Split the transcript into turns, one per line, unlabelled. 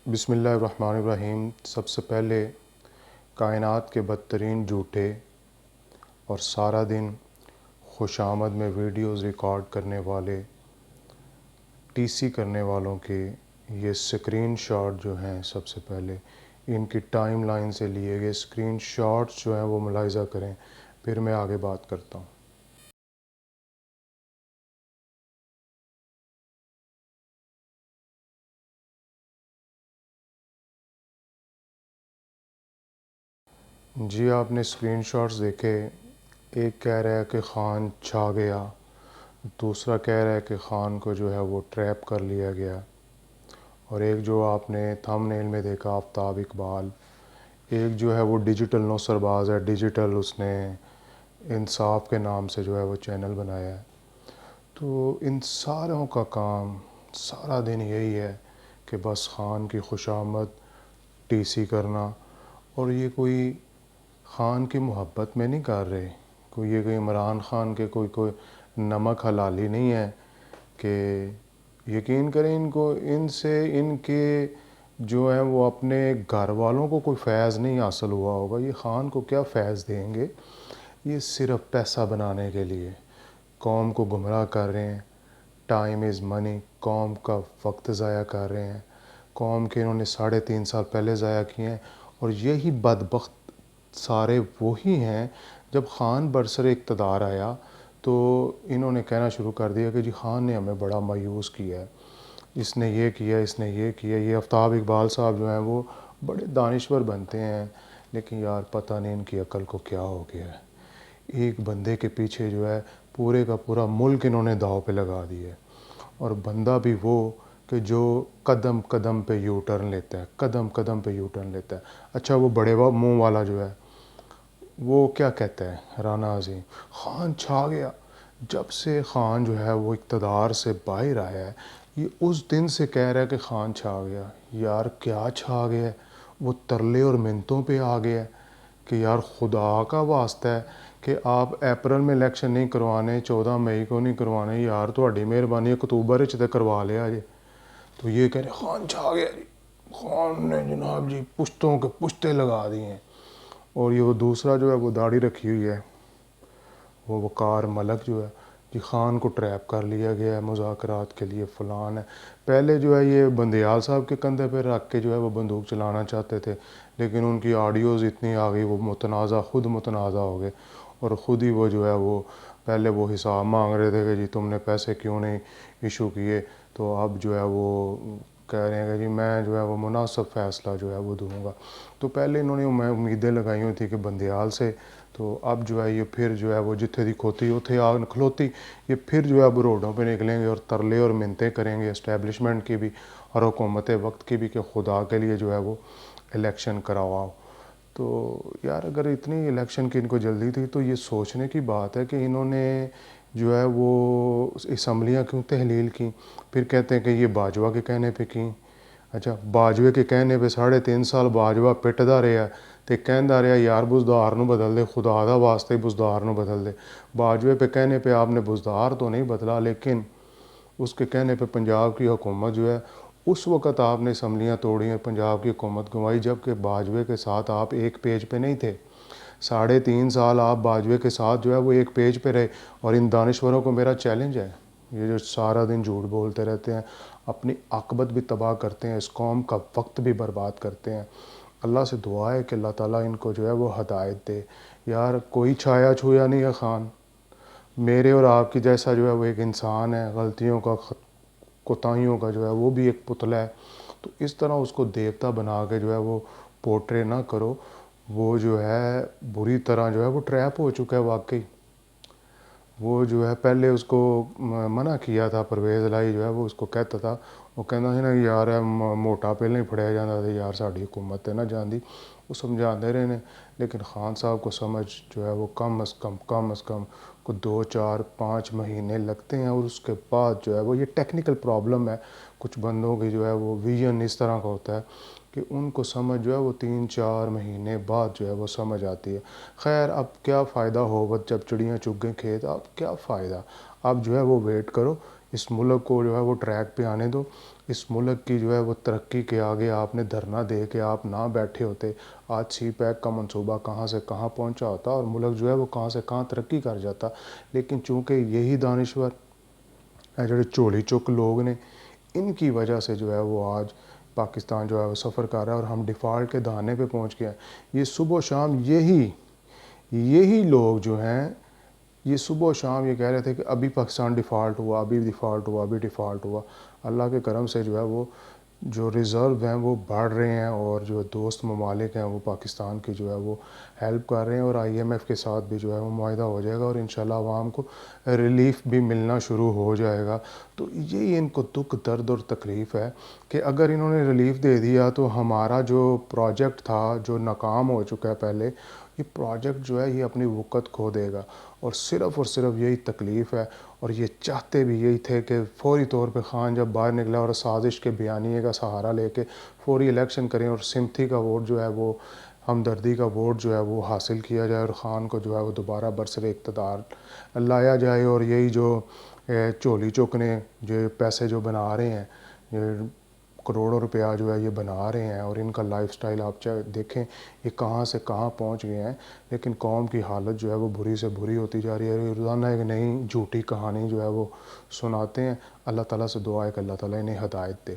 بسم اللہ الرحمن الرحیم۔ سب سے پہلے کائنات کے بدترین جھوٹے اور سارا دن خوش آمد میں ویڈیوز ریکارڈ کرنے والے ٹی سی کرنے والوں کے یہ سکرین شاٹ جو ہیں، سب سے پہلے ان کی ٹائم لائن سے لیے گئے سکرین شاٹس جو ہیں وہ ملاحظہ کریں، پھر میں آگے بات کرتا ہوں۔ جی، آپ نے سکرین شاٹس دیکھے۔ ایک کہہ رہا ہے کہ خان چھا گیا، دوسرا کہہ رہا ہے کہ خان کو جو ہے وہ ٹریپ کر لیا گیا، اور ایک جو آپ نے تھم نیل میں دیکھا آفتاب اقبال، ایک جو ہے وہ ڈیجیٹل نوسر باز ہے، ڈیجیٹل اس نے انصاف کے نام سے جو ہے وہ چینل بنایا ہے۔ تو ان ساروں کا کام سارا دن یہی ہے کہ بس خان کی خوش آمد ٹی سی کرنا، اور یہ کوئی خان کی محبت میں نہیں کر رہے، کوئی یہ کہ عمران خان کے کوئی نمک حلالی نہیں ہے کہ یقین کریں ان سے ان کے جو ہیں وہ اپنے گھر والوں کو کوئی فیض نہیں حاصل ہوا ہوگا۔ یہ خان کو کیا فیض دیں گے؟ یہ صرف پیسہ بنانے کے لیے قوم کو گمراہ کر رہے ہیں۔ ٹائم از منی، قوم کا وقت ضائع کر رہے ہیں، قوم کے انہوں نے 3.5 سال پہلے ضائع کیے ہیں، اور یہی بدبخت سارے وہی ہیں۔ جب خان برسر اقتدار آیا تو انہوں نے کہنا شروع کر دیا کہ جی خان نے ہمیں بڑا مایوس کیا ہے، اس نے یہ کیا، اس نے یہ کیا۔ یہ آفتاب اقبال صاحب جو ہیں وہ بڑے دانشور بنتے ہیں، لیکن یار پتہ نہیں ان کی عقل کو کیا ہو گیا ہے۔ ایک بندے کے پیچھے جو ہے پورے کا پورا ملک انہوں نے داؤ پہ لگا دیا ہے، اور بندہ بھی وہ کہ جو قدم قدم پہ یو ٹرن لیتا ہے، قدم قدم پہ یو ٹرن لیتا ہے۔ اچھا، وہ بڑے منہ والا جو ہے وہ کیا کہتا ہے، رانا عظیم، خان چھا گیا۔ جب سے خان جو ہے وہ اقتدار سے باہر آیا ہے، یہ اس دن سے کہہ رہا ہے کہ خان چھا گیا۔ یار کیا چھا گیا ہے؟ وہ ترلے اور منتوں پہ آ گیا ہے کہ یار خدا کا واسطہ ہے کہ آپ اپریل میں الیکشن نہیں کروانے، 14 مئی کو نہیں کروانے، یار تہاڈی مہربانی اکتوبر وچ تے کروا لیا جی۔ تو یہ کہہ رہے خان چھا گیا جی، خان نے جناب جی پشتوں کے پشتے لگا دیے ہیں۔ اور یہ وہ دوسرا جو ہے وہ داڑھی رکھی ہوئی ہے، وہ وقار ملک جو ہے، جی خان کو ٹریپ کر لیا گیا ہے مذاکرات کے لیے، فلان ہے۔ پہلے جو ہے یہ بندیال صاحب کے کندھے پہ رکھ کے جو ہے وہ بندوق چلانا چاہتے تھے، لیکن ان کی آڈیوز اتنی آ گئی، وہ خود متنازع ہو گئے، اور خود ہی وہ جو ہے وہ پہلے وہ حساب مانگ رہے تھے کہ جی تم نے پیسے کیوں نہیں ایشو کیے، تو اب جو ہے وہ کہہ رہے ہیں کہ جی میں جو ہے وہ مناسب فیصلہ جو ہے وہ دوں گا۔ تو پہلے انہوں نے امیدیں لگائی ہوئی تھی کہ بندیال سے، تو اب جو ہے یہ پھر جو ہے وہ جتھے دی کھوتی اتھے آگ کھلوتی، یہ پھر جو ہے اب روڈوں پہ نکلیں گے اور ترلے اور منتیں کریں گے اسٹیبلشمنٹ کی بھی اور حکومت وقت کی بھی کہ خدا کے لیے جو ہے وہ الیکشن کرواؤ۔ تو یار اگر اتنی الیکشن کی ان کو جلدی تھی تو یہ سوچنے کی بات ہے کہ انہوں نے جو ہے وہ اسمبلیاں کیوں تحلیل کی، پھر کہتے ہیں کہ یہ باجوہ کے کہنے پہ کیں۔ اچھا، باجوے کے کہنے پہ 3.5 سال باجوہ پٹدا رہا تے کہندا رہا یار بزدار نو بدل دے، خدا دا واسطے بزدار نو بدل دے۔ باجوے پہ کہنے پہ آپ نے بزدار تو نہیں بدلا، لیکن اس کے کہنے پہ پنجاب کی حکومت جو ہے اس وقت آپ نے اسمبلیاں توڑی ہیں، پنجاب کی حکومت گنوائی، جبکہ باجوے کے ساتھ آپ ایک پیج پہ نہیں تھے۔ 3.5 سال آپ باجوے کے ساتھ جو ہے وہ ایک پیج پہ رہے، اور ان دانشوروں کو میرا چیلنج ہے، یہ جو سارا دن جھوٹ بولتے رہتے ہیں، اپنی عاقبت بھی تباہ کرتے ہیں، اس قوم کا وقت بھی برباد کرتے ہیں۔ اللہ سے دعا ہے کہ اللہ تعالیٰ ان کو جو ہے وہ ہدایت دے۔ یار کوئی چھایا چھویا نہیں ہے خان، میرے اور آپ کی جیسا جو ہے وہ ایک انسان ہے، غلطیوں کا کوتاہیوں کا جو ہے وہ بھی ایک پتلا ہے، تو اس طرح اس کو دیوتا بنا کے جو ہے وہ پورٹرے نہ کرو۔ وہ جو ہے بری طرح جو ہے وہ ٹریپ ہو چکا ہے واقعی۔ وہ جو ہے پہلے اس کو منع کیا تھا، پرویز الہی جو ہے وہ اس کو کہتا تھا، وہ کہنا سی نا یار موٹا پہلے ہی پھڑیا جاتا تھا، یار ساڈی حکومت نہ جاندی، وہ سمجھاتے رہے نے، لیکن خان صاحب کو سمجھ جو ہے وہ کم از کم کو 2 4 5 مہینے لگتے ہیں، اور اس کے بعد جو ہے وہ یہ ٹیکنیکل پرابلم ہے، کچھ بندوں کی جو ہے وہ ویژن اس طرح کا ہوتا ہے کہ ان کو سمجھ جو ہے وہ 3 4 مہینے بعد جو ہے وہ سمجھ آتی ہے۔ خیر اب کیا فائدہ ہوگا جب چڑیاں چگ گئیں کھیت، اب کیا فائدہ، اب جو ہے وہ ویٹ کرو، اس ملک کو جو ہے وہ ٹریک پہ آنے دو۔ اس ملک کی جو ہے وہ ترقی کے آگے آپ نے دھرنا دے کے آپ نہ بیٹھے ہوتے، آج سی پیک کا منصوبہ کہاں سے کہاں پہنچا ہوتا اور ملک جو ہے وہ کہاں سے کہاں ترقی کر جاتا۔ لیکن چونکہ یہی دانشور جڑے چولی چک لوگ نے، ان کی وجہ سے جو ہے وہ آج پاکستان جو ہے وہ سفر کر رہا ہے اور ہم ڈیفالٹ کے دہانے پہ پہنچ گئے ہیں۔ یہ صبح و شام یہی لوگ جو ہیں، یہ صبح و شام یہ کہہ رہے تھے کہ ابھی پاکستان ڈیفالٹ ہوا، ابھی ڈیفالٹ ہوا۔ اللہ کے کرم سے جو ہے وہ جو ریزرو ہیں وہ بڑھ رہے ہیں، اور جو دوست ممالک ہیں وہ پاکستان کی جو ہے وہ ہیلپ کر رہے ہیں، اور آئی ایم ایف کے ساتھ بھی جو ہے وہ معاہدہ ہو جائے گا، اور انشاءاللہ عوام کو ریلیف بھی ملنا شروع ہو جائے گا۔ تو یہی ان کو دکھ، درد اور تکلیف ہے کہ اگر انہوں نے ریلیف دے دیا تو ہمارا جو پروجیکٹ تھا جو ناکام ہو چکا ہے پہلے، یہ پروجیکٹ جو ہے یہ اپنی وقت کھو دے گا، اور صرف یہی تکلیف ہے۔ اور یہ چاہتے بھی یہی تھے کہ فوری طور پہ خان جب باہر نکلا اور سازش کے بیانیے کا سہارا لے کے فوری الیکشن کریں اور سمتھی کا ووٹ جو ہے وہ ہمدردی کا ووٹ جو ہے وہ حاصل کیا جائے، اور خان کو جو ہے وہ دوبارہ برسر اقتدار لایا جائے، اور یہی جو چولی چوک نے جو پیسے جو بنا رہے ہیں، یہ کروڑوں روپیہ جو ہے یہ بنا رہے ہیں، اور ان کا لائف سٹائل آپ دیکھیں یہ کہاں سے کہاں پہنچ گئے ہیں۔ لیکن قوم کی حالت جو ہے وہ بری سے بری ہوتی جا رہی ہے، روزانہ ایک نئی جھوٹی کہانی جو ہے وہ سناتے ہیں۔ اللہ تعالیٰ سے دعا ہے کہ اللہ تعالیٰ انہیں ہدایت دے۔